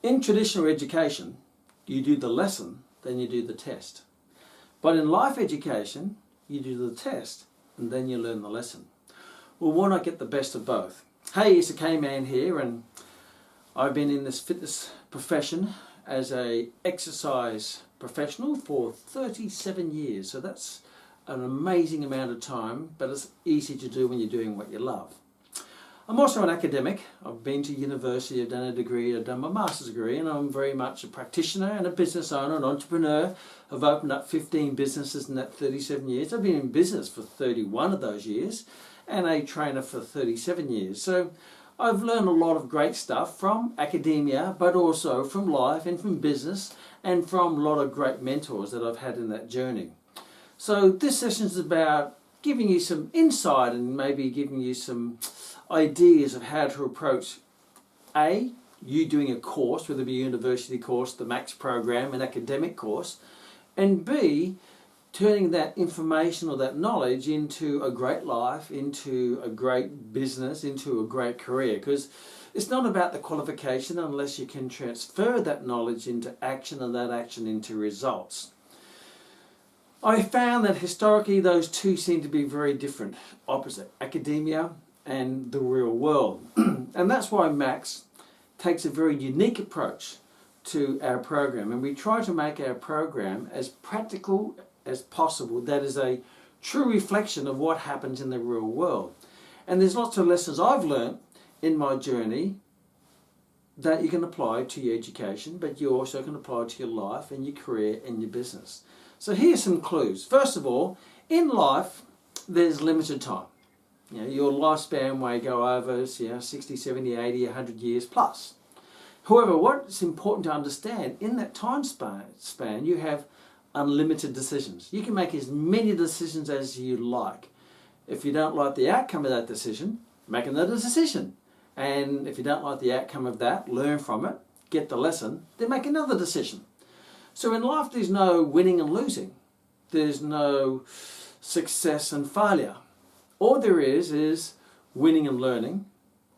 In traditional education, you do the lesson, then you do the test. But in life education, you do the test, and then you learn the lesson. Well, why not get the best of both? Hey, it's a Kman here, and I've been in this fitness profession as a exercise professional for 37 years. So that's an amazing amount of time, but it's easy to do when you're doing what you love. I'm also an academic. I've been to university, I've done a degree, I've done my master's degree, and I'm very much a practitioner and a business owner, an entrepreneur. I've opened up 15 businesses in that 37 years. I've been in business for 31 of those years and a trainer for 37 years. So I've learned a lot of great stuff from academia, but also from life and from business and from a lot of great mentors that I've had in that journey. So this session is about giving you some insight and maybe giving you some ideas of how to approach A, you doing a course, whether it be a university course, the Max program, an academic course, and B, turning that information or that knowledge into a great life, into a great business, into a great career. Because it's not about the qualification unless you can transfer that knowledge into action and that action into results. I found that historically those two seem to be very different, opposite, academia and the real world. And that's why Max takes a very unique approach to our program, and we try to make our program as practical as possible. That is a true reflection of what happens in the real world. And there's lots of lessons I've learned in my journey that you can apply to your education, but you also can apply to your life and your career and your business. So here's some clues. First of all, in life there's limited time. You know, your lifespan may go over 60, 70, 80, 100 years plus. However, what's important to understand, in that time span you have unlimited decisions. You can make as many decisions as you like. If you don't like the outcome of that decision, make another decision. And if you don't like the outcome of that, learn from it, get the lesson, then make another decision. So in life there's no winning and losing. There's no success and failure. All there is winning and learning,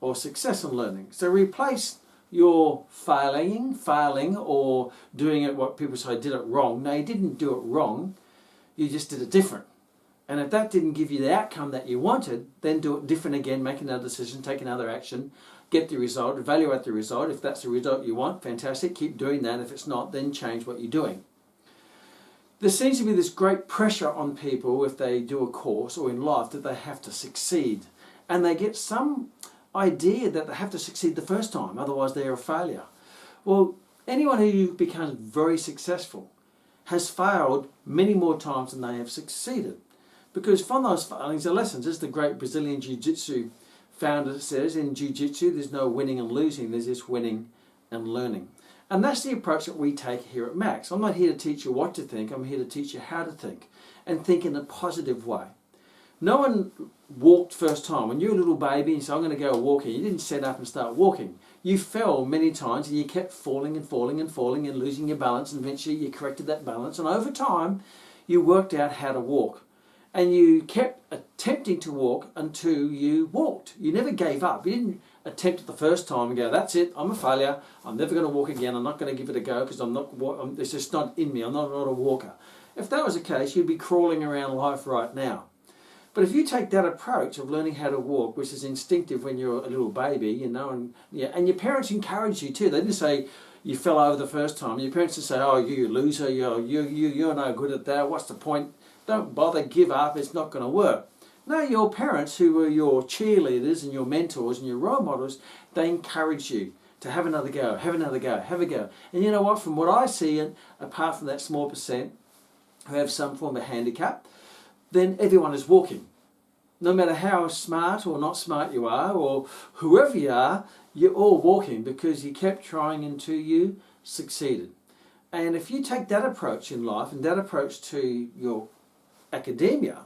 or success and learning. So replace your failing, or doing it what people say, did it wrong. No, you didn't do it wrong, you just did it different. And if that didn't give you the outcome that you wanted, then do it different again, make another decision, take another action, get the result, evaluate the result. If that's the result you want, fantastic, keep doing that. If it's not, then change what you're doing. There seems to be this great pressure on people if they do a course or in life that they have to succeed. And they get some idea that they have to succeed the first time, otherwise they're a failure. Well, anyone who becomes very successful has failed many more times than they have succeeded. Because from those failings are lessons. As the great Brazilian Jiu-Jitsu founder says, in Jiu-Jitsu there's no winning and losing, there's just winning and learning. And that's the approach that we take here at Max. I'm not here to teach you what to think, I'm here to teach you how to think, and think in a positive way. No one walked first time. When you're a little baby and you say, I'm going to go walking, you didn't set up and start walking. You fell many times and you kept falling and falling and falling and losing your balance, and eventually you corrected that balance, and over time you worked out how to walk. And you kept attempting to walk until you walked. You never gave up. You didn't attempt it the first time and go, that's it, I'm a failure, I'm never going to walk again, I'm not going to give it a go because it's just not in me, I'm not a walker. If that was the case, you'd be crawling around life right now. But if you take that approach of learning how to walk, which is instinctive when you're a little baby, you know, and your parents encourage you too. They didn't say you fell over the first time. Your parents didn't say, oh, you loser, you're no good at that, what's the point? Don't bother, give up, it's not going to work. No, your parents, who were your cheerleaders and your mentors and your role models, they encourage you to have another go, have another go, have a go. And you know what, from what I see, apart from that small percent who have some form of handicap, then everyone is walking. No matter how smart or not smart you are, or whoever you are, you're all walking because you kept trying until you succeeded. And if you take that approach in life and that approach to your academia,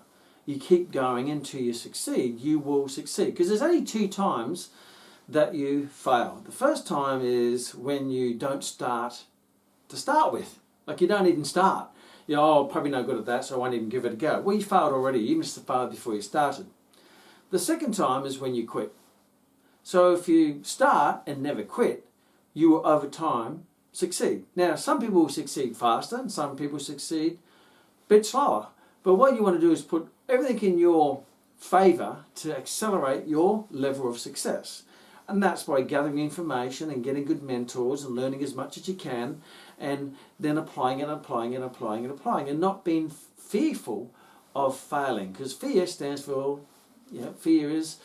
you keep going until you succeed, you will succeed. Because there's only two times that you fail. The first time is when you don't start to start with. Like you don't even start. You know, oh, probably no good at that, so I won't even give it a go. Well, you failed already. You missed the fail before you started. The second time is when you quit. So if you start and never quit, you will over time succeed. Now, some people will succeed faster and some people succeed a bit slower. But what you want to do is put everything in your favour to accelerate your level of success. And that's by gathering information and getting good mentors and learning as much as you can, and then applying it, and not being fearful of failing. Because fear stands for, fear is,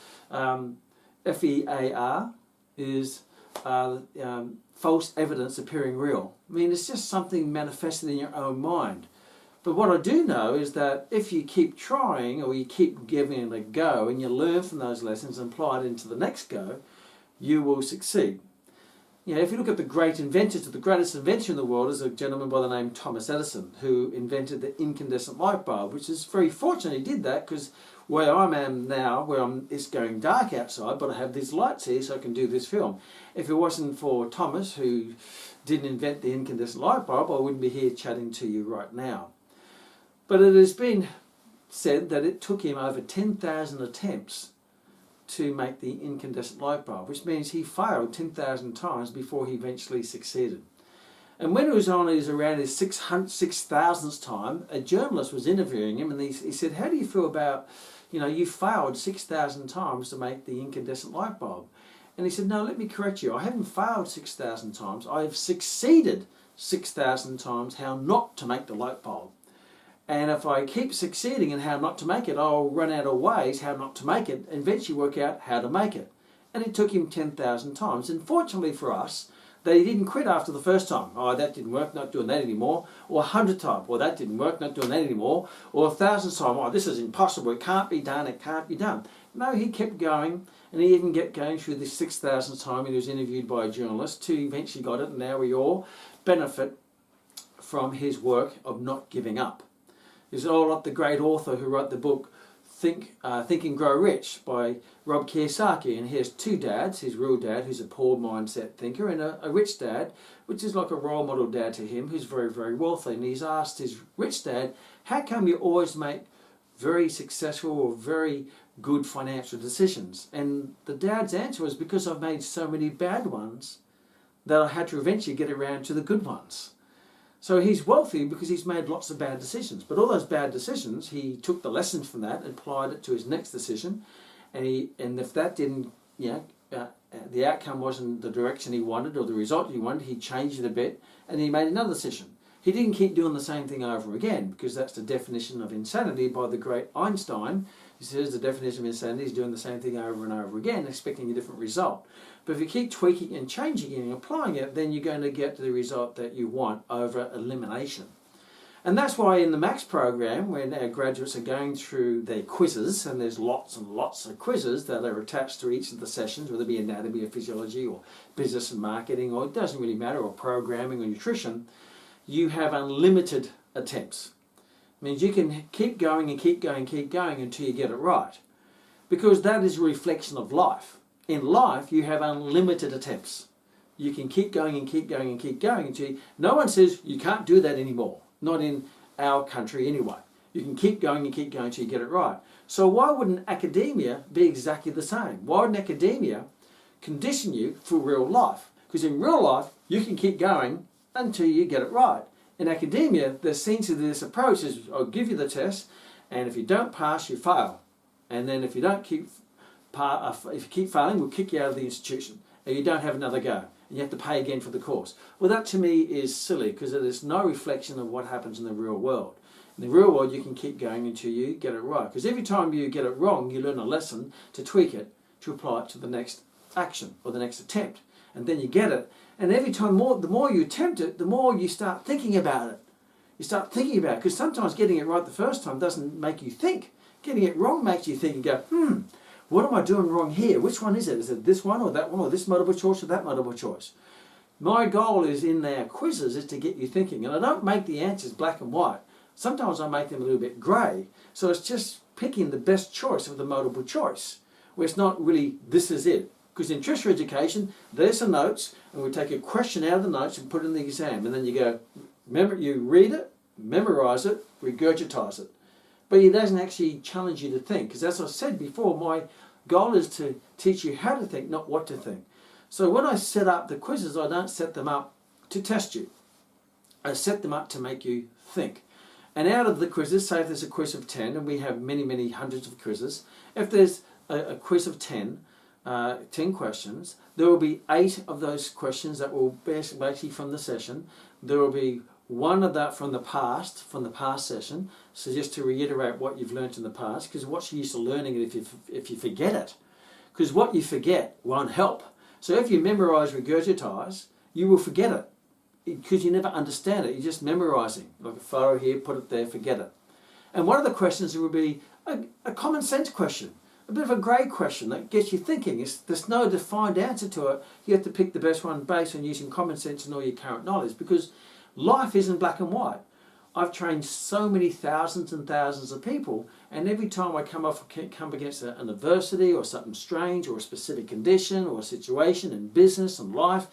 F-E-A-R, is false evidence appearing real. I mean, it's just something manifested in your own mind. But what I do know is that if you keep trying, or you keep giving it a go, and you learn from those lessons and apply it into the next go, you will succeed. If you look at the great inventors, the greatest inventor in the world is a gentleman by the name Thomas Edison, who invented the incandescent light bulb, which is very fortunate he did that, because where I am now, it's going dark outside, but I have these lights here so I can do this film. If it wasn't for Thomas, who didn't invent the incandescent light bulb, I wouldn't be here chatting to you right now. But it has been said that it took him over 10,000 attempts to make the incandescent light bulb, which means he failed 10,000 times before he eventually succeeded. And when it was on around his 6,000th time, a journalist was interviewing him, and he said, how do you feel about, you failed 6,000 times to make the incandescent light bulb? And he said, no, let me correct you. I haven't failed 6,000 times. I have succeeded 6,000 times how not to make the light bulb. And if I keep succeeding in how not to make it, I'll run out of ways how not to make it and eventually work out how to make it. And it took him 10,000 times. And fortunately for us, that he didn't quit after the first time. Oh, that didn't work, not doing that anymore. Or 100 times, well, that didn't work, not doing that anymore. Or 1,000 times, oh, this is impossible, it can't be done, it can't be done. No, he kept going, and he even kept going through this 6,000th time. He was interviewed by a journalist to eventually got it, and now we all benefit from his work of not giving up. It's all like the great author who wrote the book Think and Grow Rich by Rob Kiyosaki, and he has two dads, his real dad who's a poor mindset thinker, and a rich dad, which is like a role model dad to him, who's very, very wealthy. And he's asked his rich dad, how come you always make very successful or very good financial decisions? And the dad's answer was, because I've made so many bad ones that I had to eventually get around to the good ones. So he's wealthy because he's made lots of bad decisions. But all those bad decisions, he took the lessons from that and applied it to his next decision. And if that didn't, the outcome wasn't the direction he wanted or the result he wanted, he changed it a bit and he made another decision. He didn't keep doing the same thing over again, because that's the definition of insanity by the great Einstein. He says the definition of insanity is doing the same thing over and over again, expecting a different result. But if you keep tweaking and changing it and applying it, then you're going to get to the result that you want over elimination. And that's why in the Max program, when our graduates are going through their quizzes, and there's lots and lots of quizzes that are attached to each of the sessions, whether it be anatomy or physiology or business and marketing, or it doesn't really matter, or programming or nutrition, you have unlimited attempts. It means you can keep going and keep going and keep going until you get it right. Because that is a reflection of life. In life, you have unlimited attempts. You can keep going and keep going and keep going until no one says you can't do that anymore. Not in our country anyway. You can keep going and keep going until you get it right. So why wouldn't academia be exactly the same? Why wouldn't academia condition you for real life? Because in real life, you can keep going until you get it right. In academia, there seems to be this approach is, I'll give you the test, and if you don't pass, you fail. And then if you keep failing, we'll kick you out of the institution, and you don't have another go. And you have to pay again for the course. Well, that to me is silly, because it is no reflection of what happens in the real world. In the real world, you can keep going until you get it right. Because every time you get it wrong, you learn a lesson to tweak it, to apply it to the next action or the next attempt. And then you get it. And every time the more you attempt it, the more you start thinking about it. You start thinking about it, because sometimes getting it right the first time doesn't make you think. Getting it wrong makes you think and go, what am I doing wrong here? Which one is it? Is it this one or that one, or this multiple choice or that multiple choice? My goal is in our quizzes is to get you thinking. And I don't make the answers black and white. Sometimes I make them a little bit grey. So it's just picking the best choice of the multiple choice, where it's not really this is it. Because in tertiary education, there's the notes, and we take a question out of the notes and put it in the exam. And then you go, you read it, memorise it, regurgitise it. But it doesn't actually challenge you to think. Because as I said before, my goal is to teach you how to think, not what to think. So when I set up the quizzes, I don't set them up to test you. I set them up to make you think. And out of the quizzes, say if there's a quiz of 10, and we have many, many hundreds of quizzes, if there's a quiz of 10 questions, there will be 8 of those questions that will be basically from the session. There will be one of that from the past session, so just to reiterate what you've learnt in the past, because what's the use of learning it if you forget it? Because what you forget won't help. So if you memorise, regurgitise, you will forget it, because you never understand it. You're just memorising, like a photo here, put it there, forget it. And one of the questions will be a common sense question, a bit of a grey question that gets you thinking. There's no defined answer to it. You have to pick the best one based on using common sense and all your current knowledge, because life isn't black and white. I've trained so many thousands and thousands of people, and every time I come against an adversity or something strange or a specific condition or a situation in business and life,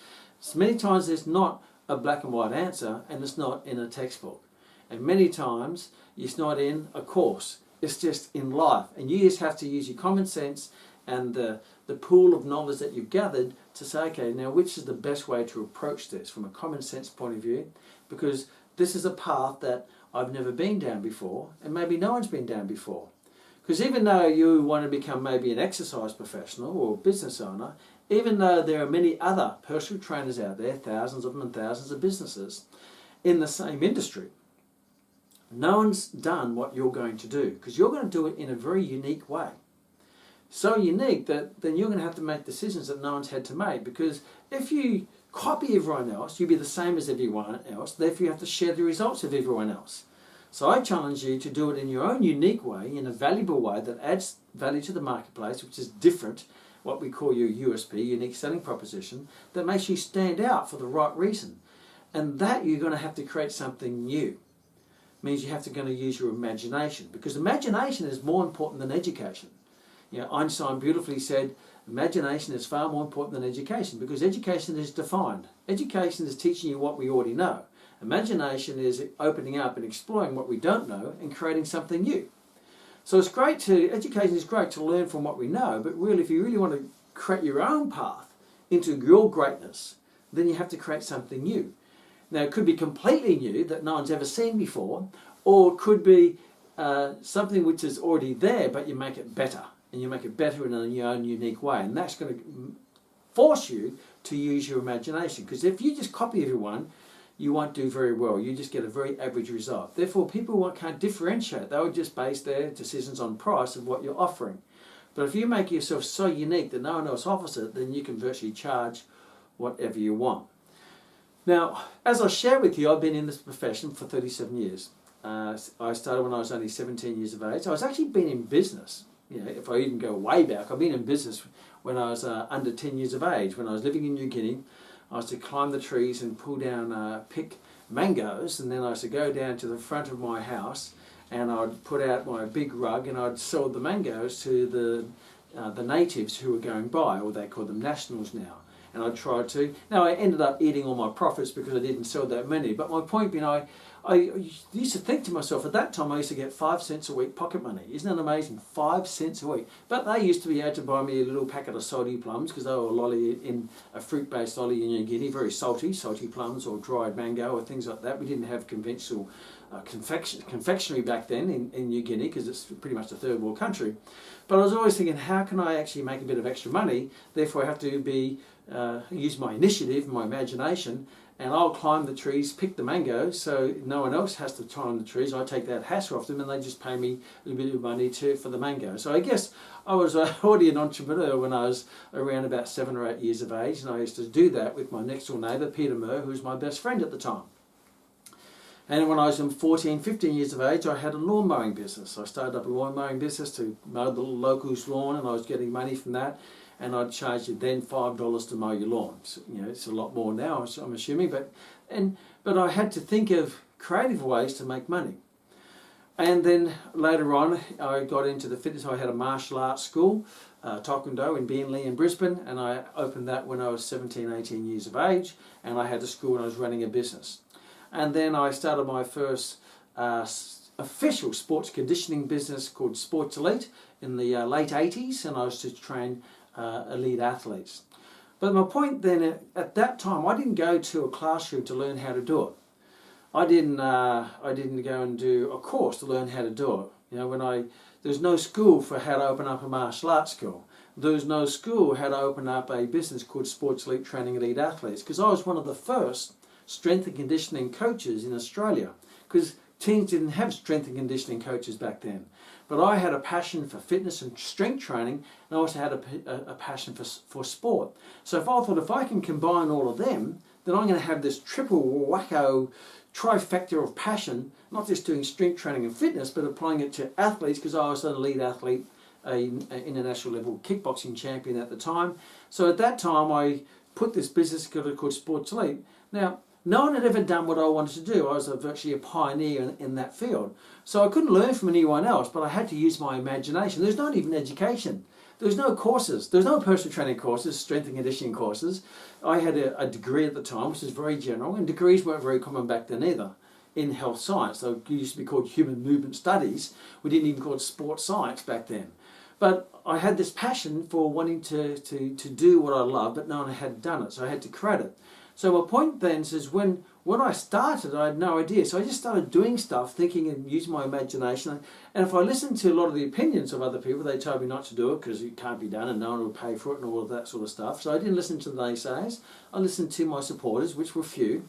many times there's not a black and white answer, and it's not in a textbook. And many times it's not in a course. It's just in life, and you just have to use your common sense and the pool of knowledge that you've gathered to say, okay, now which is the best way to approach this from a common sense point of view, because this is a path that I've never been down before, and maybe no one's been down before. Because even though you want to become maybe an exercise professional or business owner, even though there are many other personal trainers out there, thousands of them and thousands of businesses in the same industry, no one's done what you're going to do, because you're going to do it in a very unique way. So unique that then you're going to have to make decisions that no one's had to make, because if you copy everyone else, you'll be the same as everyone else, therefore you have to share the results of everyone else. So I challenge you to do it in your own unique way, in a valuable way that adds value to the marketplace, which is different, what we call your USP, unique selling proposition, that makes you stand out for the right reason. And that you're going to have to create something new. Means you have to going to use your imagination, because imagination is more important than education. You know, Einstein beautifully said, imagination is far more important than education, because education is defined. Education is teaching you what we already know. Imagination is opening up and exploring what we don't know and creating something new. So it's great education is great to learn from what we know, but really if you really want to create your own path into your greatness, then you have to create something new. Now it could be completely new that no one's ever seen before, or it could be something which is already there but you make it better, and you make it better in your own unique way, and that's going to force you to use your imagination, because if you just copy everyone, you won't do very well. You just get a very average result. Therefore, people can't differentiate. They would just base their decisions on price of what you're offering. But if you make yourself so unique that no one else offers it, then you can virtually charge whatever you want. Now, as I shared with you, I've been in this profession for 37 years. I started when I was only 17 years of age. I was actually been in business. You know, if I even go way back, I've been in business when I was under 10 years of age. When I was living in New Guinea, I used to climb the trees and pull down, pick mangoes, and then I used to go down to the front of my house and I'd put out my big rug and I'd sell the mangoes to the natives who were going by, or they call them nationals now. And I tried to. Now I ended up eating all my profits because I didn't sell that many. But my point being, I used to think to myself, at that time I used to get 5 cents a week pocket money. Isn't that amazing? 5 cents a week. But they used to be able to buy me a little packet of salty plums, because they were a lolly in a fruit-based lolly in New Guinea, very salty plums or dried mango or things like that. We didn't have conventional confectionery back then in New Guinea, because it's pretty much a third world country. But I was always thinking, how can I actually make a bit of extra money? Therefore I have to use my initiative, my imagination, and I'll climb the trees, pick the mangoes, so no one else has to climb the trees. I take that hassle off them and they just pay me a little bit of money for the mango. So I guess I was already an entrepreneur when I was around about 7 or 8 years of age, and I used to do that with my next door neighbour, Peter Murr, who was my best friend at the time. And when I was 14, 15 years of age, I had a lawn mowing business. I started up a lawn mowing business to mow the locals' lawn, and I was getting money from that. And I'd charge you then $5 to mow your lawn. So, you know, it's a lot more now, I'm assuming. But I had to think of creative ways to make money. And then later on, I got into the fitness. I had a martial arts school, Taekwondo in Beenleigh in Brisbane, and I opened that when I was 17, 18 years of age. And I had a school and I was running a business. And then I started my first official sports conditioning business called Sports Elite in the late 80s, and I was to train elite athletes. But my point then, at that time, I didn't go to a classroom to learn how to do it. I didn't go and do a course to learn how to do it. You know, there's no school for how to open up a martial arts school. There's no school how to open up a business called Sports Elite Training Elite Athletes, because I was one of the first strength and conditioning coaches in Australia, because teams didn't have strength and conditioning coaches back then. But I had a passion for fitness and strength training, and I also had a passion for sport. So I thought, if I can combine all of them, then I'm going to have this triple wacko trifecta of passion, not just doing strength training and fitness, but applying it to athletes, because I was an elite athlete, an international level kickboxing champion at the time. So at that time I put this business together called Sports Elite. Now, no one had ever done what I wanted to do. I was virtually a pioneer in that field. So I couldn't learn from anyone else, but I had to use my imagination. There's not even education. There's no courses. There's no personal training courses, strength and conditioning courses. I had a degree at the time, which is very general, and degrees weren't very common back then either in health science. So it used to be called human movement studies. We didn't even call it sports science back then. But I had this passion for wanting to do what I love, but no one had done it, so I had to create it. So my point then is when I started, I had no idea. So I just started doing stuff, thinking and using my imagination. And if I listened to a lot of the opinions of other people, they told me not to do it because it can't be done and no one will pay for it and all of that sort of stuff. So I didn't listen to the naysayers. I listened to my supporters, which were few.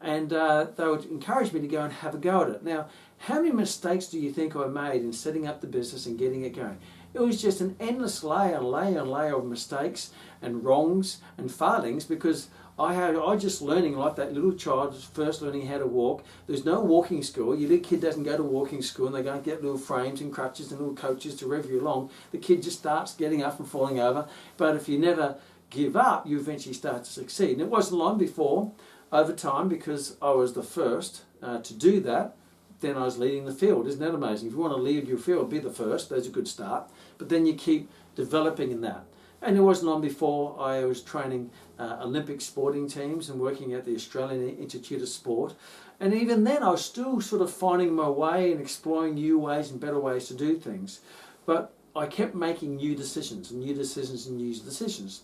And they would encourage me to go and have a go at it. Now, how many mistakes do you think I made in setting up the business and getting it going? It was just an endless layer of mistakes and wrongs and failings, because I was just learning like that little child first learning how to walk. There's no walking school. Your little kid doesn't go to walking school and they go and get little frames and crutches and little coaches to rev you along. The kid just starts getting up and falling over. But if you never give up, you eventually start to succeed. And it wasn't long before, over time, because I was the first to do that, then I was leading the field. Isn't that amazing? If you want to lead your field, be the first. That's a good start. But then you keep developing in that. And it wasn't long before I was training Olympic sporting teams and working at the Australian Institute of Sport. And even then I was still sort of finding my way and exploring new ways and better ways to do things. But I kept making new decisions and new decisions and new decisions.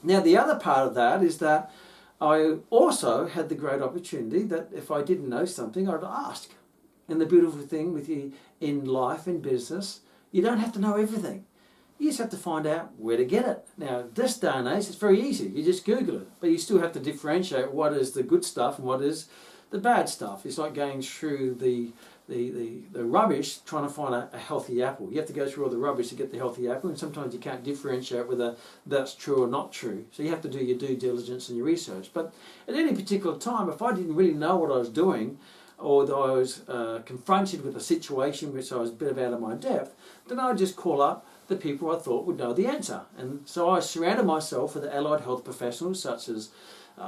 Now the other part of that is that I also had the great opportunity that if I didn't know something, I'd ask. And the beautiful thing with you in life, in business, you don't have to know everything. You just have to find out where to get it. Now, this day and age, it's very easy. You just Google it. But you still have to differentiate what is the good stuff and what is the bad stuff. It's like going through the rubbish, trying to find a healthy apple. You have to go through all the rubbish to get the healthy apple, and sometimes you can't differentiate whether that's true or not true. So you have to do your due diligence and your research. But at any particular time, if I didn't really know what I was doing, or that I was confronted with a situation which I was a bit out of my depth, then I would just call up the people I thought would know the answer. And so I surrounded myself with allied health professionals such as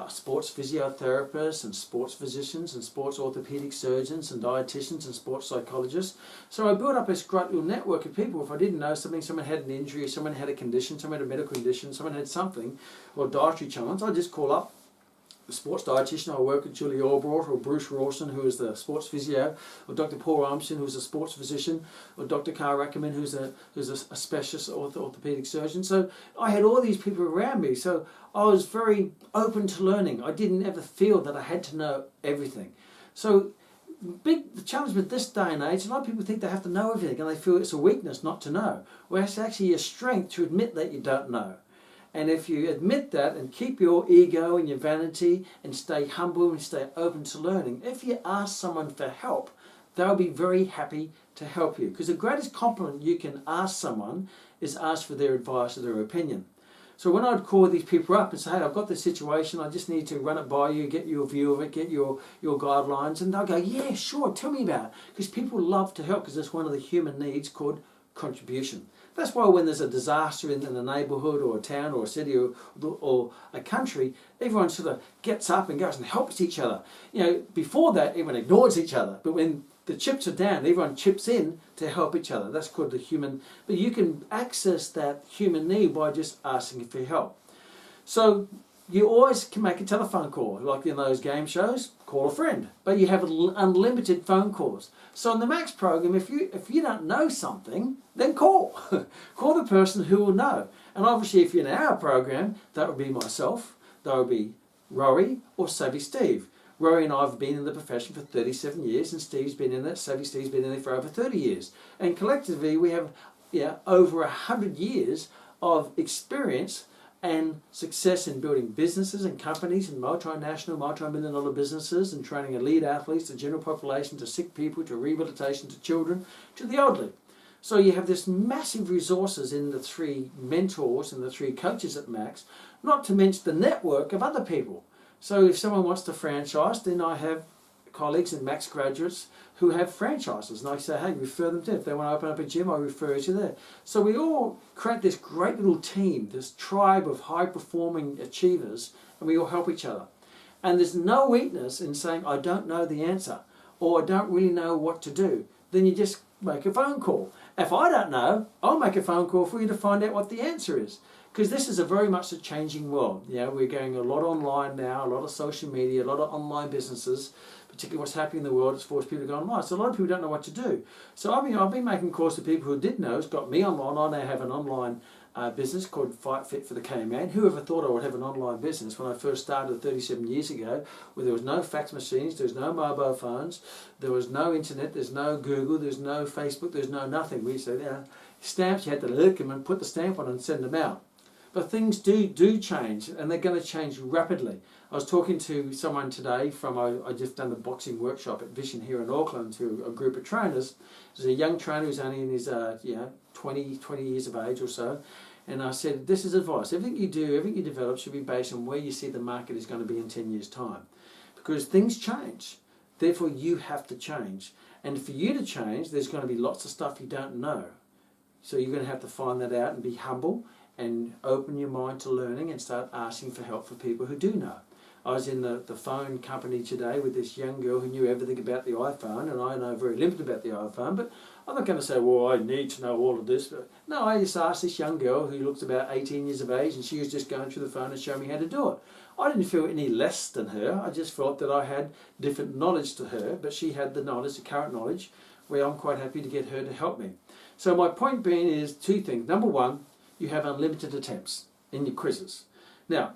sports physiotherapists and sports physicians and sports orthopedic surgeons and dietitians and sports psychologists. So I built up this great little network of people. If I didn't know something, someone had an injury, someone had a condition, someone had a medical condition, someone had something, or a dietary challenge, I'd just call up the sports dietitian. I work with Julie Albright or Bruce Rawson, who is the sports physio, or Dr. Paul Armstrong, who's a sports physician, or Dr. Carl Ackerman, who's a specialist orthopedic surgeon. So I had all these people around me. So I was very open to learning. I didn't ever feel that I had to know everything. So the challenge with this day and age, a lot of people think they have to know everything, and they feel it's a weakness not to know. Well, it's actually a strength to admit that you don't know. And if you admit that and keep your ego and your vanity and stay humble and stay open to learning, if you ask someone for help, they'll be very happy to help you. Because the greatest compliment you can ask someone is ask for their advice or their opinion. So when I'd call these people up and say, hey, I've got this situation, I just need to run it by you, get your view of it, get your guidelines, and they'll go, yeah, sure, tell me about it. Because people love to help, because it's one of the human needs called contribution. That's why when there's a disaster in a neighbourhood or a town or a city or a country, everyone sort of gets up and goes and helps each other. You know, before that, everyone ignores each other. But when the chips are down, everyone chips in to help each other. That's called the human. But you can access that human need by just asking for help. So you always can make a telephone call, like in those game shows, call a friend. But you have unlimited phone calls. So in the Max program, if you don't know something, then call. Call the person who will know. And obviously if you're in our program, that would be myself, that would be Rory or Savvy Steve. Rory and I have been in the profession for 37 years and Steve's been in it, Savvy Steve's been in it for over 30 years. And collectively we have over 100 years of experience and success in building businesses and companies and multinational, multi-million dollar businesses and training elite athletes, the general population, to sick people, to rehabilitation, to children, to the elderly. So you have this massive resources in the 3 mentors and the 3 coaches at Max, not to mention the network of other people. So if someone wants to franchise, then I have colleagues and Max graduates who have franchises, and I say, hey, refer them to. If they want to open up a gym, I refer you there. So we all create this great little team, this tribe of high-performing achievers, and we all help each other. And there's no weakness in saying, I don't know the answer, or I don't really know what to do. Then you just make a phone call. If I don't know, I'll make a phone call for you to find out what the answer is. Because this is a very much a changing world. We're going a lot online now, a lot of social media, a lot of online businesses, particularly what's happening in the world. It's forced people to go online. So a lot of people don't know what to do. So I've been making calls to people who did know. It's got me online. I now have an online business called Fight Fit for the Kman. Who ever thought I would have an online business when I first started 37 years ago, where there was no fax machines, there was no mobile phones, there was no internet, there's no Google, there's no Facebook, there's no nothing. We said, stamps, you had to lick them and put the stamp on and send them out. But things do change, and they're going to change rapidly. I was talking to someone today from, I just done the boxing workshop at Vision here in Auckland to a group of trainers. There's a young trainer who's only in his 20 years of age or so. And I said, this is advice. Everything you do, everything you develop should be based on where you see the market is going to be in 10 years' time. Because things change. Therefore, you have to change. And for you to change, there's going to be lots of stuff you don't know. So you're going to have to find that out and be humble and open your mind to learning and start asking for help for people who do know. I was in the phone company today with this young girl who knew everything about the iPhone, and I know very limited about the iPhone, but I'm not going to say, well, I need to know all of this. But no, I just asked this young girl who looked about 18 years of age, and she was just going through the phone and showing me how to do it. I didn't feel any less than her. I just felt that I had different knowledge to her, but she had the knowledge, the current knowledge, where I'm quite happy to get her to help me. So my point being is 2 things. Number 1, you have unlimited attempts in your quizzes. Now,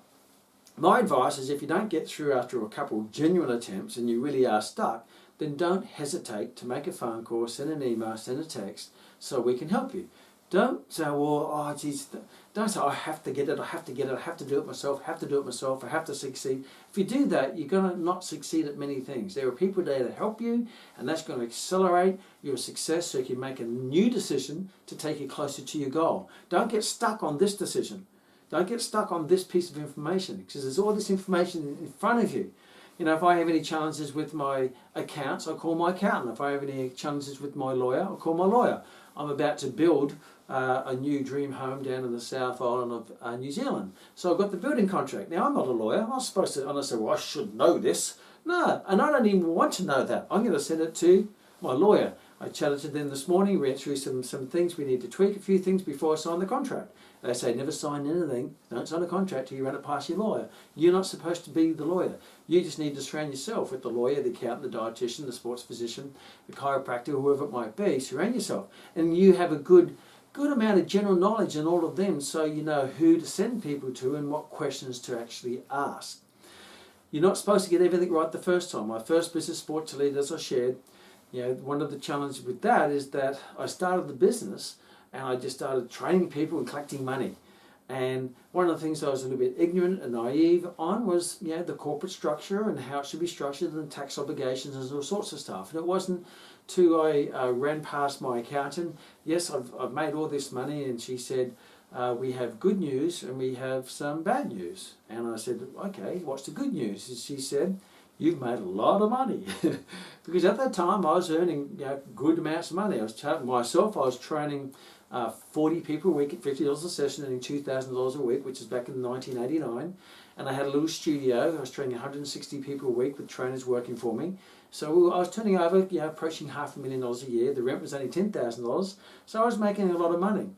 my advice is if you don't get through after a couple of genuine attempts and you really are stuck, then don't hesitate to make a phone call, send an email, send a text so we can help you. Don't say, well, oh geez, don't say, I have to get it, I have to get it, I have to do it myself, I have to do it myself, I have to succeed. If you do that, you're going to not succeed at many things. There are people there to help you, and that's going to accelerate your success so you can make a new decision to take you closer to your goal. Don't get stuck on this decision. Don't get stuck on this piece of information, because there's all this information in front of you. If I have any challenges with my accounts, I'll call my accountant. If I have any challenges with my lawyer, I'll call my lawyer. I'm about to build a new dream home down in the South Island of New Zealand. So I've got the building contract. Now, I'm not a lawyer. I'm not supposed to, and I say, well, I should know this. No, and I don't even want to know that. I'm going to send it to my lawyer. I chatted to them this morning, went through some things we need to tweak, a few things before I sign the contract. They say never sign anything, don't sign a contract till you run it past your lawyer. You're not supposed to be the lawyer. You just need to surround yourself with the lawyer, the accountant, the dietitian, the sports physician, the chiropractor, whoever it might be. Surround yourself. And you have a good amount of general knowledge in all of them, so you know who to send people to and what questions to actually ask. You're not supposed to get everything right the first time. My first business, Sports Elite, as I shared, one of the challenges with that is that I started the business and I just started training people and collecting money. And one of the things I was a little bit ignorant and naive on was the corporate structure and how it should be structured and tax obligations and all sorts of stuff. And it wasn't till I ran past my accountant, yes, I've made all this money, and she said, we have good news and we have some bad news. And I said, okay, what's the good news? And she said, you've made a lot of money. Because at that time I was earning good amounts of money. I was training 40 people a week at $50 a session, earning $2,000 a week, which is back in 1989. And I had a little studio. I was training 160 people a week with trainers working for me. So I was turning over, approaching $500,000 a year. The rent was only $10,000. So I was making a lot of money.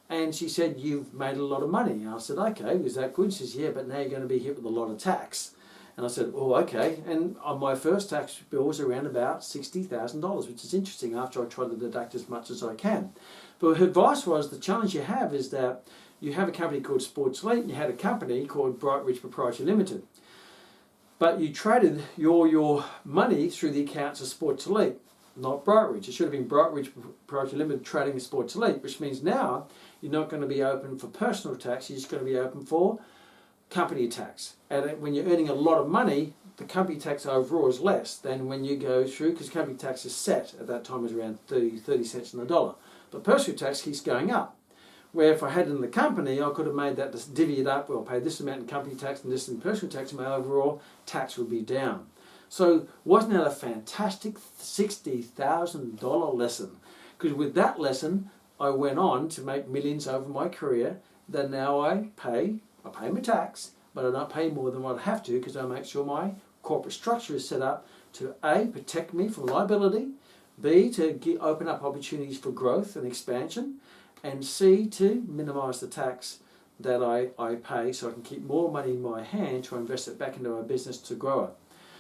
And she said, you've made a lot of money. And I said, okay, is that good? She says, yeah, but now you're going to be hit with a lot of tax. And I said, oh, okay. And on my first tax bill was around about $60,000, which is interesting after I tried to deduct as much as I can. But her advice was, the challenge you have is that you have a company called Sports Elite and you had a company called Bright Rich Proprietary Limited. But you traded your money through the accounts of Sports Elite, not Bright Rich. It should have been Bright Rich Proprietary Limited trading with Sports Elite, which means now you're not going to be open for personal tax, you're just going to be open for company tax. And when you're earning a lot of money, the company tax overall is less than when you go through, because company tax is set at that time, is around 30 cents on the dollar. But personal tax keeps going up. Where if I had it in the company, I could have made that, just divvy it up, well, pay this amount in company tax and this in personal tax, and my overall tax would be down. So wasn't that a fantastic $60,000 lesson? Because with that lesson, I went on to make millions over my career. Then now I pay my tax, but I don't pay more than what I have to, because I make sure my corporate structure is set up to A, protect me from liability, B, to open up opportunities for growth and expansion, and C, to minimise the tax that I pay, so I can keep more money in my hand to invest it back into my business to grow it.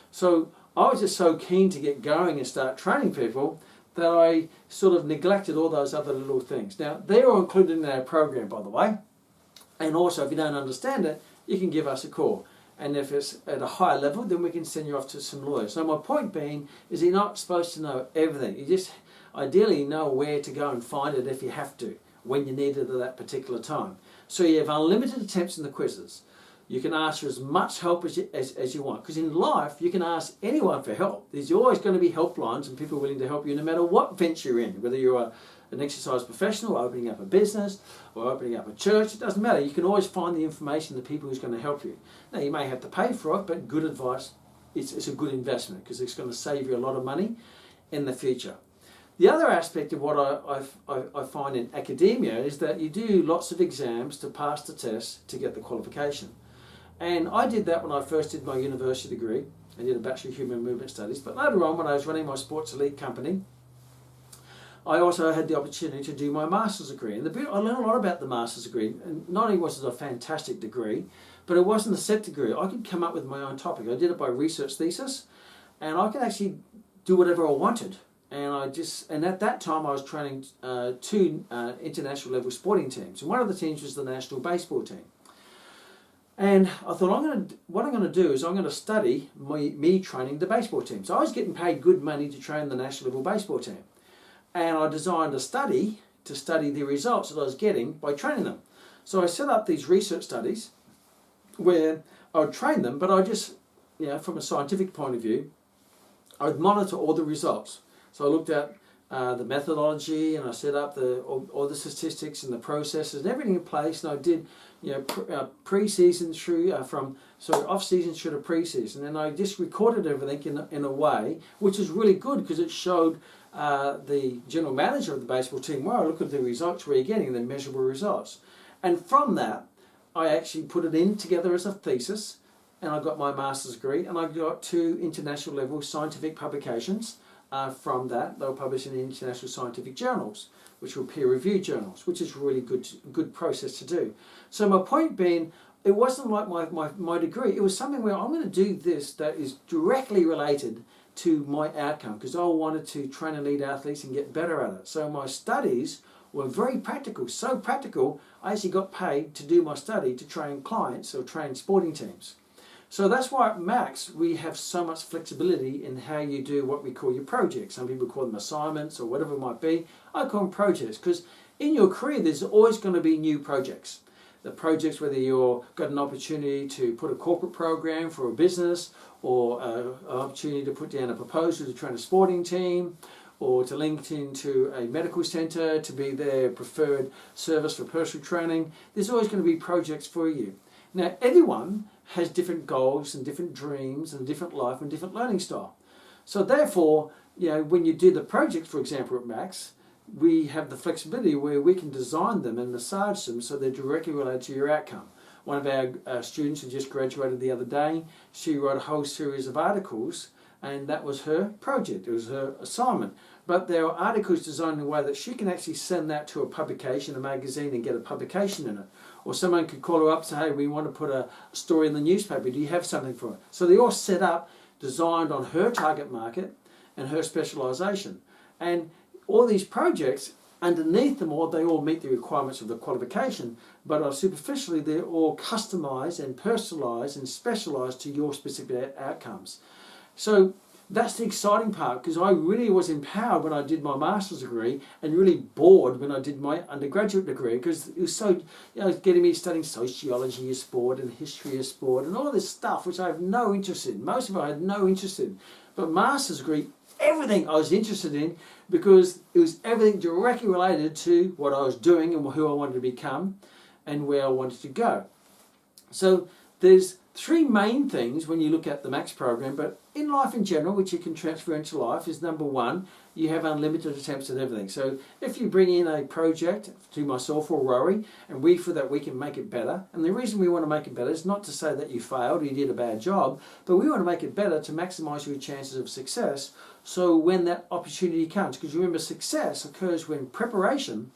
So I was just so keen to get going and start training people that I sort of neglected all those other little things. Now, they're all included in our program, by the way. And also, if you don't understand it, you can give us a call. And if it's at a higher level, then we can send you off to some lawyers. So my point being is you're not supposed to know everything. You just ideally know where to go and find it if you have to, when you need it at that particular time. So you have unlimited attempts in the quizzes. You can ask for as much help as you want. Because in life, you can ask anyone for help. There's always going to be helplines and people willing to help you no matter what venture you're in. Whether you're an exercise professional, opening up a business, or opening up a church, it doesn't matter. You can always find the information, the people who's going to help you. Now, you may have to pay for it, but good advice, it's a good investment because it's going to save you a lot of money in the future. The other aspect of what I find in academia is that you do lots of exams to pass the test to get the qualification. And I did that when I first did my university degree. I did a Bachelor of Human Movement Studies. But later on, when I was running my Sports Elite company, I also had the opportunity to do my master's degree. And I learned a lot about the master's degree. And not only was it a fantastic degree, but it wasn't a set degree. I could come up with my own topic. I did it by research thesis, and I could actually do whatever I wanted. And at that time, I was training two international level sporting teams. And one of the teams was the national baseball team. And I thought, what I'm going to do is I'm going to study me training the baseball team. So I was getting paid good money to train the national level baseball team. And I designed a study to study the results that I was getting by training them. So I set up these research studies where I would train them, but I just, from a scientific point of view, I would monitor all the results. So I looked at the methodology, and I set up all the statistics and the processes and everything in place. And I did, pre-season through off-season through to pre-season, and I just recorded everything in a way which is really good because it showed the general manager of the baseball team, well, look at the results we're getting, the measurable results. And from that, I actually put it in together as a thesis, and I got my master's degree, and I got 2 international level scientific publications. From that, they were published in international scientific journals, which were peer-reviewed journals, which is really good process to do. So my point being, it wasn't like my degree. It was something where I'm going to do this that is directly related to my outcome, because I wanted to train and lead athletes and get better at it. So my studies were very practical, so practical, I actually got paid to do my study to train clients or train sporting teams. So that's why at Max we have so much flexibility in how you do what we call your projects. Some people call them assignments or whatever it might be. I call them projects because in your career there's always going to be new projects. The projects, whether you've got an opportunity to put a corporate program for a business, or an opportunity to put down a proposal to train a sporting team, or to link into a medical centre to be their preferred service for personal training. There's always going to be projects for you. Now, everyone has different goals and different dreams and different life and different learning style. So therefore, when you do the project, for example, at Max, we have the flexibility where we can design them and massage them so they're directly related to your outcome. One of our students who just graduated the other day, she wrote a whole series of articles, and that was her project. It was her assignment. But there are articles designed in a way that she can actually send that to a publication, a magazine, and get a publication in it. Or someone could call her up and say, hey, we want to put a story in the newspaper. Do you have something for it? So they're all set up, designed on her target market and her specialisation. And all these projects underneath them all, they all meet the requirements of the qualification, but superficially they're all customised and personalised and specialised to your specific outcomes. So that's the exciting part, because I really was empowered when I did my master's degree and really bored when I did my undergraduate degree, because it was so, getting me studying sociology of sport and history of sport and all this stuff which I have no interest in. Most of it I had no interest in. But master's degree, everything I was interested in, because it was everything directly related to what I was doing and who I wanted to become and where I wanted to go. So there's three main things when you look at the Max program, but in life in general, which you can transfer into life, is number one, you have unlimited attempts at everything. So if you bring in a project to myself or Rory, and we feel that we can make it better, and the reason we want to make it better is not to say that you failed or you did a bad job, but we want to make it better to maximise your chances of success. So when that opportunity comes, because remember, success occurs when preparation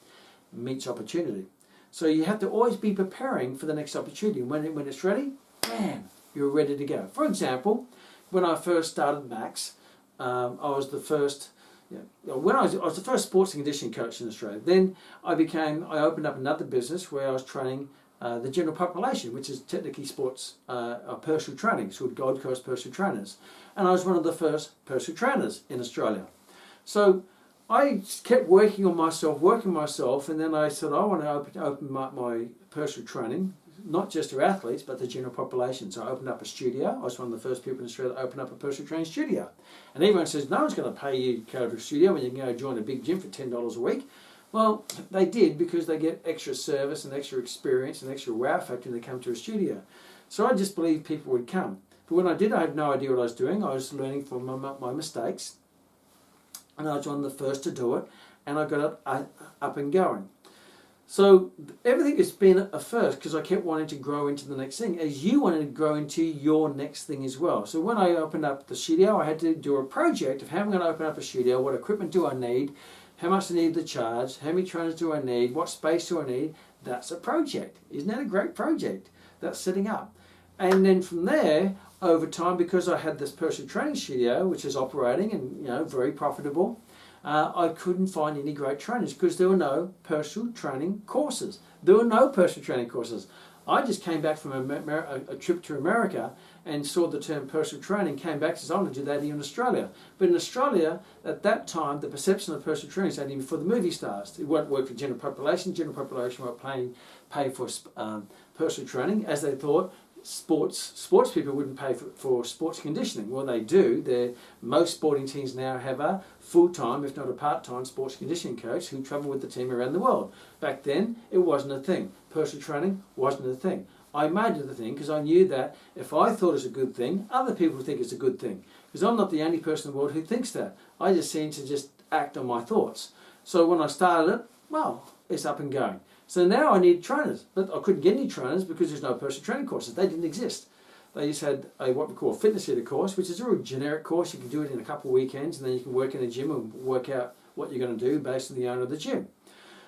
meets opportunity. So you have to always be preparing for the next opportunity. When it's ready, bam, you're ready to go. For example, when I first started Max, I was the first. I was the first sports and conditioning coach in Australia. Then I opened up another business where I was training the general population, which is technically sports personal training, so Gold Coast personal trainers, and I was one of the first personal trainers in Australia. So I kept working myself, and then I said I want to open my personal training, not just to athletes, but the general population. So I opened up a studio. I was one of the first people in Australia to open up a personal training studio. And everyone says, no one's going to pay you to go to a studio when you can go join a big gym for $10 a week. Well, they did, because they get extra service and extra experience and extra wow factor when they come to a studio. So I just believed people would come. But when I did, I had no idea what I was doing. I was learning from my mistakes. And I was one of the first to do it. And I got it up and going. So everything has been a first, because I kept wanting to grow into the next thing, as you wanted to grow into your next thing as well. So when I opened up the studio, I had to do a project of how I'm going to open up a studio, what equipment do I need, how much I need to charge, how many trainers do I need, what space do I need. That's a project. Isn't that a great project? That's setting up. And then from there, over time, because I had this personal training studio, which is operating and very profitable, I couldn't find any great trainers because there were no personal training courses. There were no personal training courses. I just came back from a trip to America and saw the term personal training, came back and said, I'm going to do that here in Australia. But in Australia, at that time, the perception of personal training is only for the movie stars. It won't work for general population. General population won't pay for personal training, as they thought. Sports people wouldn't pay for sports conditioning. Well, they do. Most sporting teams now have a full-time, if not a part-time, sports conditioning coach who travel with the team around the world. Back then, it wasn't a thing. Personal training wasn't a thing. I made it a thing because I knew that if I thought it's a good thing, other people would think it's a good thing. Because I'm not the only person in the world who thinks that. I just seem to just act on my thoughts. So when I started it, well, it's up and going. So now I need trainers, but I couldn't get any trainers because there's no personal training courses. They didn't exist. They just had what we call a fitness leader course, which is a real generic course. You can do it in a couple of weekends, and then you can work in a gym and work out what you're going to do based on the owner of the gym.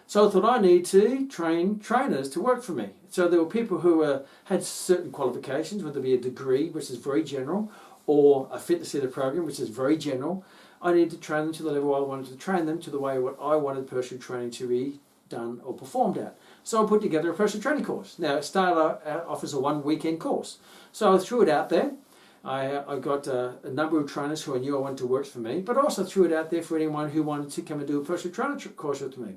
So I thought I need to train trainers to work for me. So there were people who had certain qualifications, whether it be a degree, which is very general, or a fitness leader program, which is very general. I needed to train them to the level I wanted to train them, to the way what I wanted personal training to be done or performed at. So I put together a personal training course. Now it started off as a one weekend course. So I threw it out there. I got a number of trainers who I knew I wanted to work for me, but also threw it out there for anyone who wanted to come and do a personal training course with me.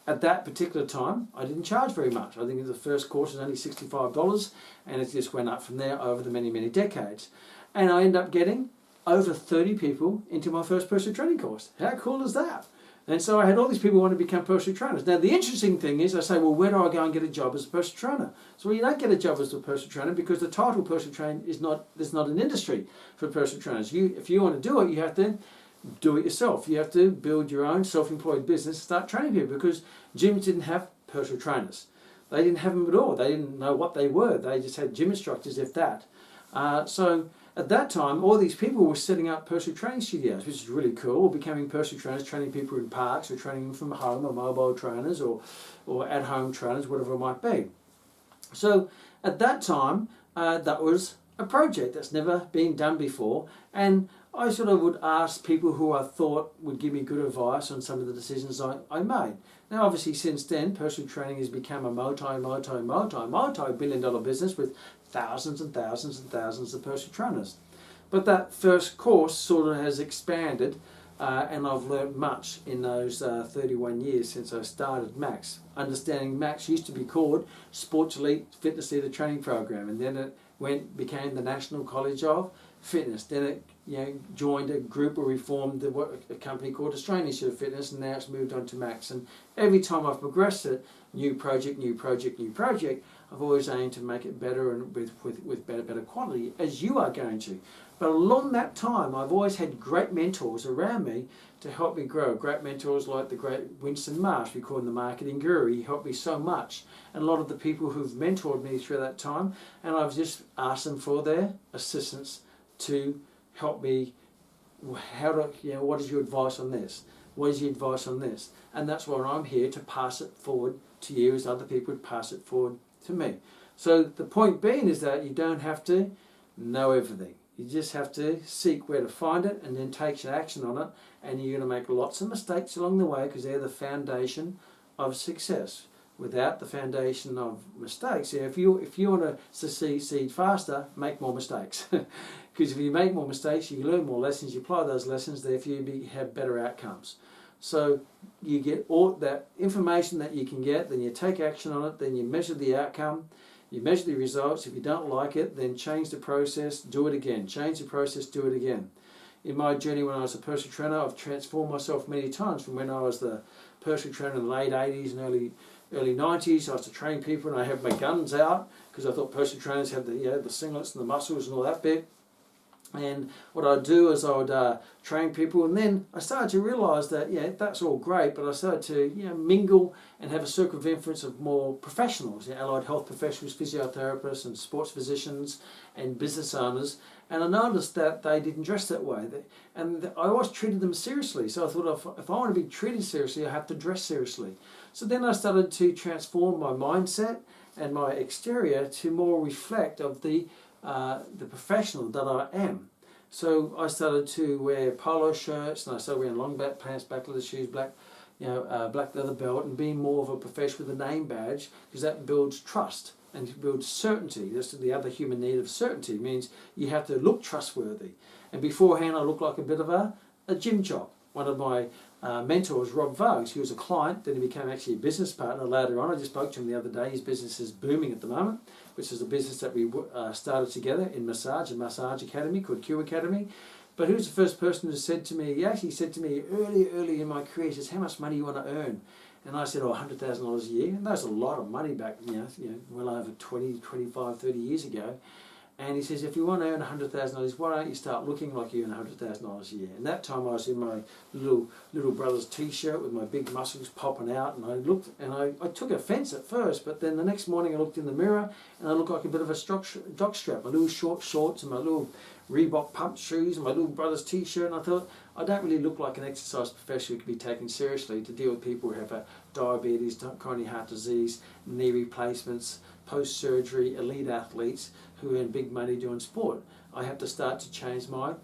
At that particular time, I didn't charge very much. I think the first course was only $65, and it just went up from there over the many, many decades. And I ended up getting over 30 people into my first personal training course. How cool is that? And so I had all these people who want to become personal trainers. Now the interesting thing is, I say, well, where do I go and get a job as a personal trainer? So you don't get a job as a personal trainer because the title personal trainer there's not an industry for personal trainers. If you want to do it, you have to do it yourself. You have to build your own self-employed business and start training people, because gyms didn't have personal trainers. They didn't have them at all. They didn't know what they were. They just had gym instructors, if that. So at that time, all these people were setting up personal training studios, which is really cool, or becoming personal trainers, training people in parks, or training them from home, or mobile trainers, or at-home trainers, whatever it might be. So at that time, that was a project that's never been done before, and I sort of would ask people who I thought would give me good advice on some of the decisions I made. Now obviously since then, personal training has become a multi-billion dollar business with thousands and thousands and thousands of personal trainers. But that first course sort of has expanded, and I've learnt much in those 31 years since I started Max. Understanding Max used to be called Sports Elite Fitness Leader Training Program, and then it became the National College of Fitness. Then it joined a group where we formed a company called Australian Institute of Fitness, and now it's moved on to Max. And every time I've progressed it, new project, I've always aimed to make it better and with better quality, as you are going to. But along that time, I've always had great mentors around me to help me grow. Great mentors like the great Winston Marsh, we call him the marketing guru. He helped me so much. And a lot of the people who've mentored me through that time, and I've just asked them for their assistance to help me. What is your advice on this? What is your advice on this? And that's why I'm here, to pass it forward to you as other people would pass it forward to me. So the point being is that you don't have to know everything. You just have to seek where to find it and then take some action on it, and you're going to make lots of mistakes along the way, because they're the foundation of success. Without the foundation of mistakes, if you want to succeed faster, make more mistakes. Because if you make more mistakes, you learn more lessons, you apply those lessons, therefore you have better outcomes. So you get all that information that you can get, then you take action on it, then you measure the outcome, you measure the results. If you don't like it, then change the process, do it again. Change the process, do it again. In my journey when I was a personal trainer, I've transformed myself many times from when I was the personal trainer in the late 80s and early 90s. I used to train people and I had my guns out because I thought personal trainers had the singlets and the muscles and all that bit. And what I'd do is I would train people, and then I started to realise that that's all great, but I started to mingle and have a circle of influence of more professionals, allied health professionals, physiotherapists and sports physicians and business owners, and I noticed that they didn't dress that way, and I always treated them seriously. So I thought, if I want to be treated seriously, I have to dress seriously. So then I started to transform my mindset and my exterior to more reflect of the professional that I am. So I started to wear polo shirts, and I started wearing long back pants, black leather shoes, black leather belt, and being more of a professional with a name badge, because that builds trust and it builds certainty. That's the other human need of certainty. It means you have to look trustworthy. And beforehand, I looked like a bit of a gym jock. One of my mentors, Rob Vogues, he was a client, then he became actually a business partner later on. I just spoke to him the other day. His business is booming at the moment, which is a business that we started together in massage, a massage academy called Q Academy. But he was the first person who said to me, he actually said to me early in my career, he says, how much money do you want to earn? And I said, $100,000 a year. And that's a lot of money back, well over 20, 25, 30 years ago. And he says, if you want to earn $100,000, why don't you start looking like you earn $100,000 a year? And that time I was in my little brother's t-shirt with my big muscles popping out, and I looked, and I took offence at first, but then the next morning I looked in the mirror and I looked like a bit of a jockstrap, my little short shorts and my little Reebok pump shoes and my little brother's t-shirt, and I thought, I don't really look like an exercise professional who can be taken seriously to deal with people who have diabetes, coronary heart disease, knee replacements, post-surgery, elite athletes who earn big money doing sport. I have to start to change my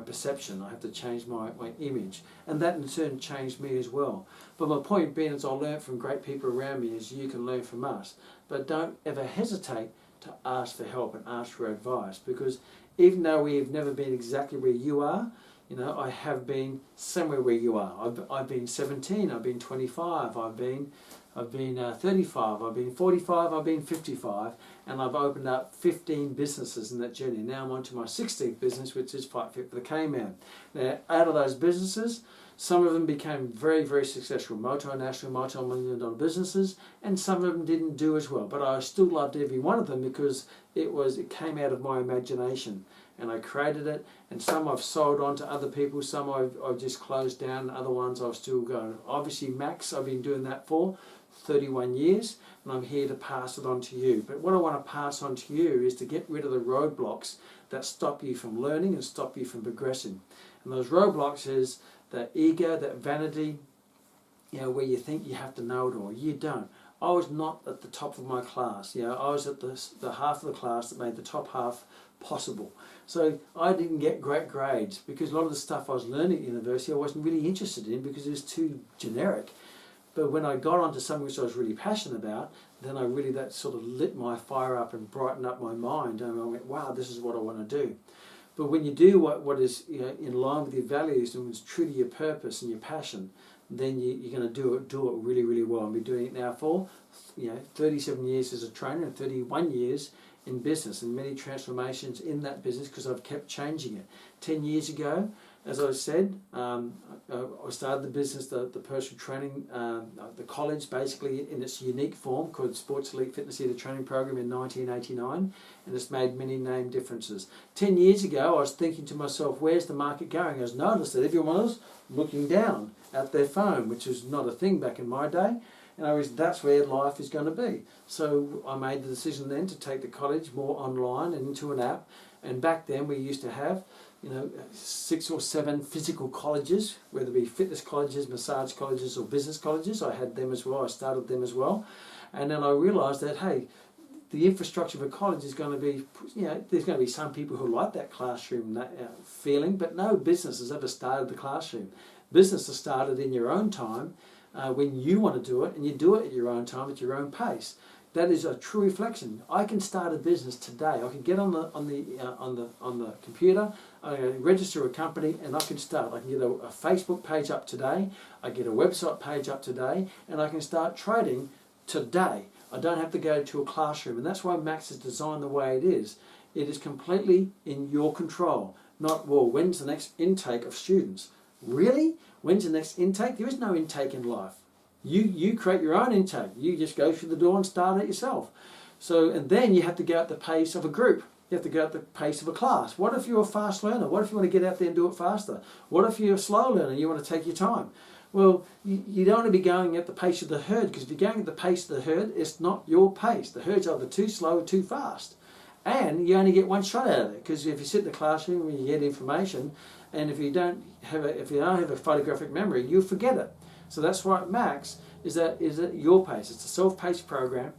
perception. I have to change my image, and that in turn changed me as well. But my point being is I learned from great people around me, as you can learn from us. But don't ever hesitate to ask for help and ask for advice, because even though we have never been exactly where you are, I have been somewhere where you are. I've been 17, I've been 25, I've been 35, I've been 45, I've been 55, and I've opened up 15 businesses in that journey. Now I'm on to my 16th business, which is Fight Fit for the Kman. Now, out of those businesses, some of them became very, very successful, multinational, multi-million-dollar businesses, and some of them didn't do as well. But I still loved every one of them because it came out of my imagination, and I created it. And some I've sold on to other people, some I've just closed down, other ones I've still going. Obviously, Max, I've been doing that for 31 years, and I'm here to pass it on to you. But what I want to pass on to you is to get rid of the roadblocks that stop you from learning and stop you from progressing. And those roadblocks is that ego, that vanity, where you think you have to know it all. You don't. I was not at the top of my class. I was at the half of the class that made the top half possible. So I didn't get great grades because a lot of the stuff I was learning at university I wasn't really interested in because it was too generic. But when I got onto something which I was really passionate about, then that sort of lit my fire up and brightened up my mind, and I went, wow, this is what I want to do. But when you do what is in line with your values and it's true to your purpose and your passion, then you're going to do it really, really well. And been doing it now for 37 years as a trainer and 31 years in business, and many transformations in that business because I've kept changing it. 10 years ago, as I said, I started the business, the personal training, the college basically in its unique form called Sports Elite Fitness Leader Training Program in 1989, and it's made many name differences. 10 years ago I was thinking to myself, where's the market going? I was noticed that everyone was looking down at their phone, which was not a thing back in my day, and that's where life is going to be. So I made the decision then to take the college more online and into an app, and back then we used to have 6 or 7 physical colleges, whether it be fitness colleges, massage colleges or business colleges. I had them as well, I started them as well. And then I realised that, hey, the infrastructure of a college is going to be, there's going to be some people who like that classroom feeling, but no business has ever started the classroom. Business has started in your own time when you want to do it, and you do it at your own time, at your own pace. That is a true reflection. I can start a business today. I can get on the computer, I can register a company, and I can start. I can get a Facebook page up today. I get a website page up today, and I can start trading today. I don't have to go to a classroom, and that's why Max is designed the way it is. It is completely in your control. Not, well, when's the next intake of students? Really? When's the next intake? There is no intake in life. You create your own intake. You just go through the door and start it yourself. So, and then you have to go at the pace of a group. You have to go at the pace of a class. What if you're a fast learner? What if you want to get out there and do it faster? What if you're a slow learner and you want to take your time? Well, you don't want to be going at the pace of the herd, because if you're going at the pace of the herd, it's not your pace. The herd's either too slow or too fast. And you only get one shot out of it, because if you sit in the classroom and you get information, and if you don't have a photographic memory, you'll forget it. So that's why Max is at your pace. It's a self-paced program.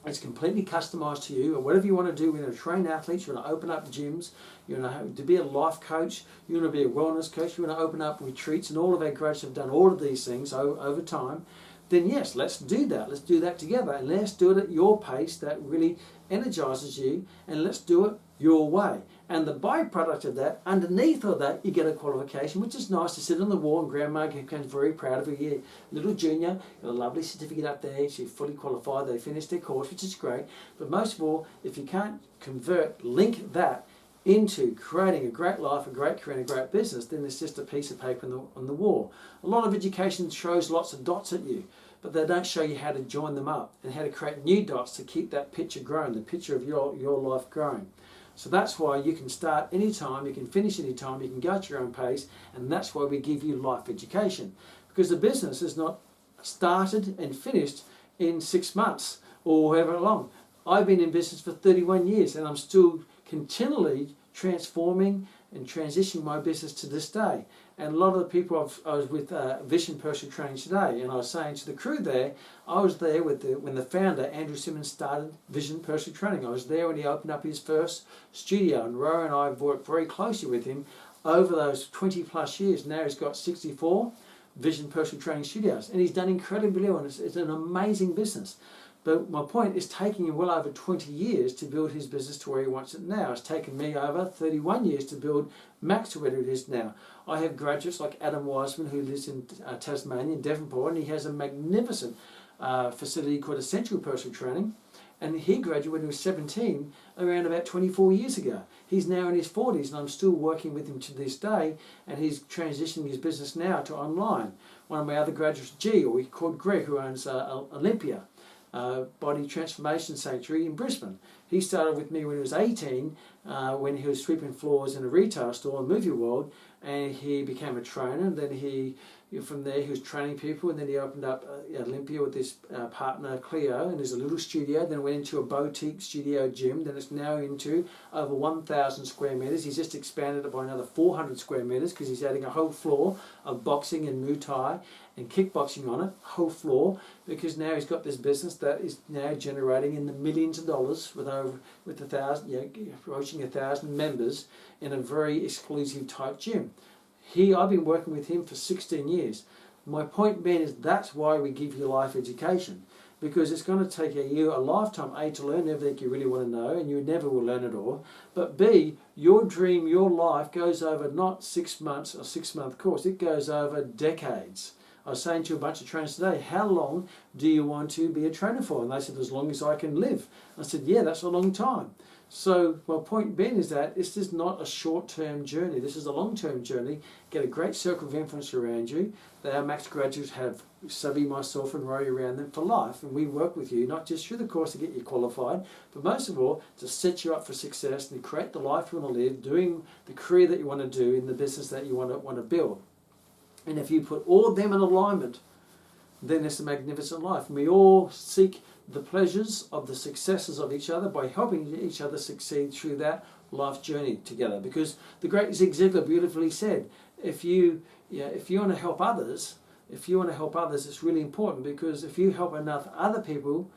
It's completely customized to you, or whatever you want to do. You want to train athletes, you want to open up gyms, you want to be a life coach, you want to be a wellness coach, you want to open up retreats, and all of our graduates have done all of these things over time. Then yes, let's do that. Let's do that together, and let's do it at your pace that really energizes you, and let's do it your way. And the byproduct of that, underneath all that, you get a qualification, which is nice to sit on the wall, and Grandma becomes very proud of her little junior, got a lovely certificate up there, she's fully qualified, they finished their course, which is great. But most of all, if you can't link that into creating a great life, a great career, and a great business, then it's just a piece of paper on the wall. A lot of education shows lots of dots at you, but they don't show you how to join them up and how to create new dots to keep that picture growing, the picture of your life growing. So that's why you can start anytime, you can finish anytime, you can go at your own pace, and that's why we give you life education. Because the business is not started and finished in 6 months or however long. I've been in business for 31 years and I'm still continually transforming and transitioning my business to this day. And a lot of the people I was with Vision Personal Training today, and I was saying to the crew there, I was there when the founder, Andrew Simmons, started Vision Personal Training. I was there when he opened up his first studio, and Roy and I have worked very closely with him over those 20 plus years. Now he's got 64 Vision Personal Training studios, and he's done incredibly well, and it's an amazing business. But my point is taking him well over 20 years to build his business to where he wants it now. It's taken me over 31 years to build Max to where it is now. I have graduates like Adam Wiseman, who lives in Tasmania, in Devonport, and he has a magnificent facility called Essential Personal Training. And he graduated when he was 17, around about 24 years ago. He's now in his 40s, and I'm still working with him to this day, and he's transitioning his business now to online. One of my other graduates, called Greg, who owns Olympia. Body Transformation Sanctuary in Brisbane. He started with me when he was 18, when he was sweeping floors in a retail store in Movie World, and he became a trainer. And then from there he was training people, and then he opened up Olympia with his partner Cleo, and there's a little studio. Then went into a boutique studio gym. Then it's now into over 1,000 square metres. He's just expanded it by another 400 square metres because he's adding a whole floor of boxing and Muay Thai and kickboxing on it, whole floor, because now he's got this business that is now generating in the millions of dollars with over with 1,000, approaching 1,000 members in a very exclusive type gym. I've been working with him for 16 years. My point being is that's why we give you life education, because it's going to take you a lifetime, A, to learn everything you really want to know, and you never will learn it all, but B, your dream, your life goes over not 6 months or 6-month course, it goes over decades. I was saying to a bunch of trainers today, how long do you want to be a trainer for? And they said, as long as I can live. I said, yeah, that's a long time. So my point being is that this is not a short-term journey. This is a long-term journey. Get a great circle of influence around you. Our Max graduates have Savvy, myself and Rory around them for life. And we work with you, not just through the course to get you qualified, but most of all, to set you up for success and create the life you want to live, doing the career that you want to do in the business that you want to build. And if you put all of them in alignment, then it's a magnificent life. And we all seek the pleasures of the successes of each other by helping each other succeed through that life journey together. Because the great Zig Ziglar beautifully said, if you want to help others, it's really important, because if you help enough other people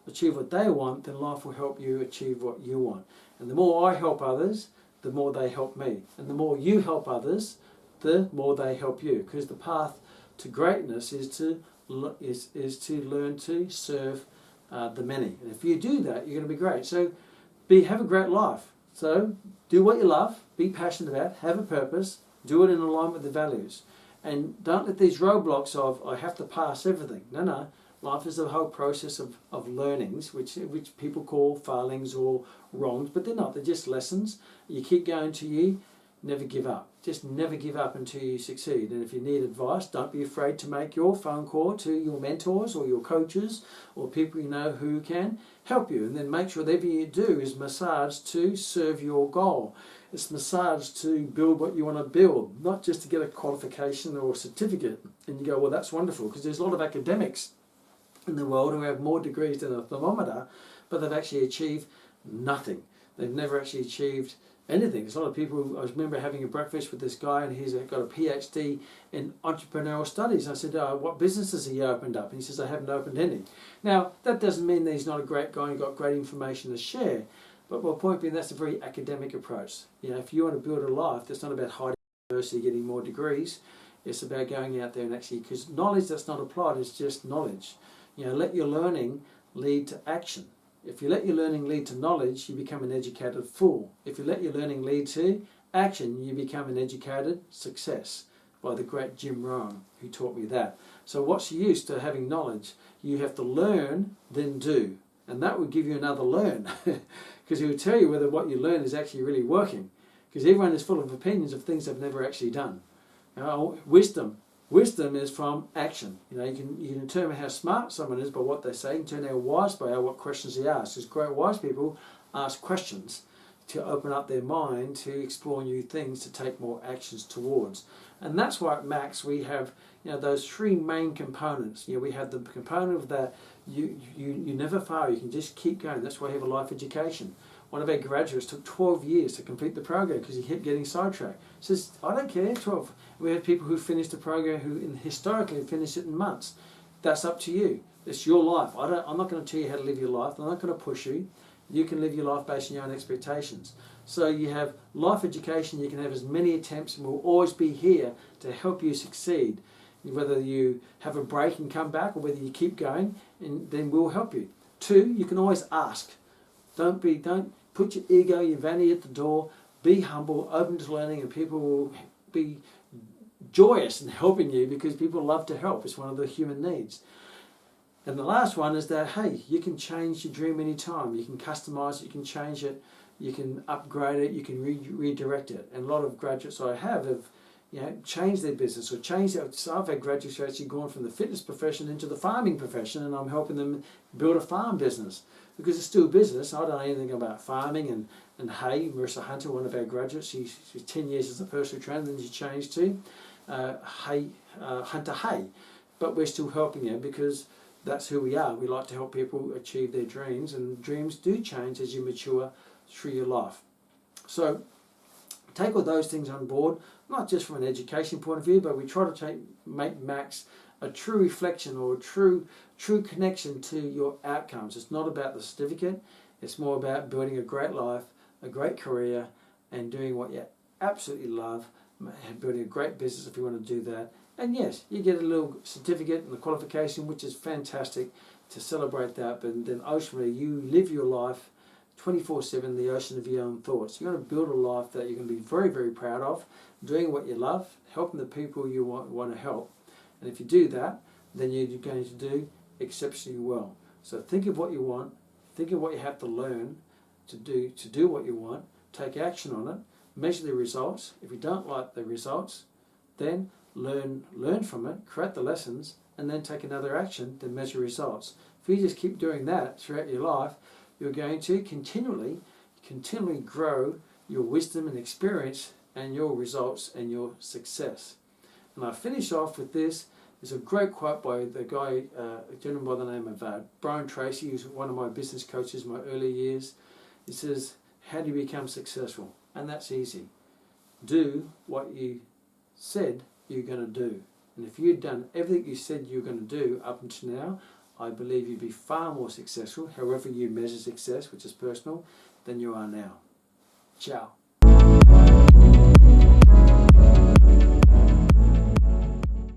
achieve what they want, then life will help you achieve what you want. And the more I help others, the more they help me. And the more you help others, the more they help you. Because the path to greatness is to learn to serve the many. And if you do that, you're going to be great. So have a great life. So do what you love, be passionate about, have a purpose, do it in alignment with the values. And don't let these roadblocks of, I have to pass everything. No. Life is a whole process of learnings, which people call failings or wrongs, but they're not. They're just lessons. You keep going till you never give up. Just never give up until you succeed. And if you need advice, don't be afraid to make your phone call to your mentors or your coaches or people you know who can help you. And then make sure whatever you do is massaged to serve your goal. It's massaged to build what you want to build, not just to get a qualification or a certificate. And you go, well, that's wonderful, because there's a lot of academics in the world who have more degrees than a thermometer, but they've actually achieved nothing. They've never actually achieved anything. There's a lot of people. I remember having a breakfast with this guy, and he's got a PhD in entrepreneurial studies. I said, what businesses have you opened up? And he says, I haven't opened any. Now, that doesn't mean that he's not a great guy and got great information to share, but my point being, that's a very academic approach. If you want to build a life, that's not about hiding in university, getting more degrees. It's about going out there and actually, because knowledge that's not applied is just knowledge. Let your learning lead to action. If you let your learning lead to knowledge, you become an educated fool. If you let your learning lead to action, you become an educated success. By the great Jim Rohn, who taught me that. So what's the use to having knowledge? You have to learn, then do. And that would give you another learn. Because he would tell you whether what you learn is actually really working. Because everyone is full of opinions of things they've never actually done. Wisdom is from action. You can determine how smart someone is by what they say. You can determine how wise by what questions they ask. Because great wise people ask questions to open up their mind to explore new things, to take more actions towards. And that's why at Max we have those three main components. We have the component of that you never fail. You can just keep going. That's why we have a life education. One of our graduates took 12 years to complete the program because he kept getting sidetracked. He says, I don't care, 12. We had people who finished the program who historically finished it in months. That's up to you. It's your life. I'm not going to tell you how to live your life. I'm not going to push you. You can live your life based on your own expectations. So you have life education. You can have as many attempts, and we'll always be here to help you succeed. Whether you have a break and come back, or whether you keep going, and then we'll help you. 2, you can always ask. Don't put your ego, your vanity at the door. Be humble, open to learning, and people will be joyous in helping you, because people love to help. It's one of the human needs. And the last one is that, hey, you can change your dream anytime. You can customize it, you can change it, you can upgrade it, you can redirect it. And a lot of graduates I have changed their business or changed it. So I've had graduates who have actually gone from the fitness profession into the farming profession, and I'm helping them build a farm business. Because it's still business. I don't know anything about farming and hay. Marissa Hunter, one of our graduates, she's 10 years as a personal trainer, then she changed to Hunter Hay. But we're still helping her because that's who we are. We like to help people achieve their dreams, and dreams do change as you mature through your life. So take all those things on board, not just from an education point of view, but we try to make Max a true reflection or a true connection to your outcomes. It's not about the certificate. It's more about building a great life, a great career, and doing what you absolutely love, building a great business if you want to do that. And yes, you get a little certificate and the qualification, which is fantastic to celebrate that, but then ultimately you live your life 24/7, the ocean of your own thoughts. You're going to build a life that you're going to be very, very proud of, doing what you love, helping the people you want to help. And if you do that, then you're going to do exceptionally well. So think of what you want, think of what you have to learn to do what you want, take action on it, measure the results. If you don't like the results, then learn from it, create the lessons, and then take another action to measure results. If you just keep doing that throughout your life, you're going to continually grow your wisdom and experience and your results and your success. And I finish off with this. There's a great quote by the guy, a gentleman by the name of Brian Tracy, who's one of my business coaches in my early years. He says, how do you become successful? And that's easy. Do what you said you're going to do. And if you'd done everything you said you were going to do up until now, I believe you'd be far more successful, however you measure success, which is personal, than you are now. Ciao.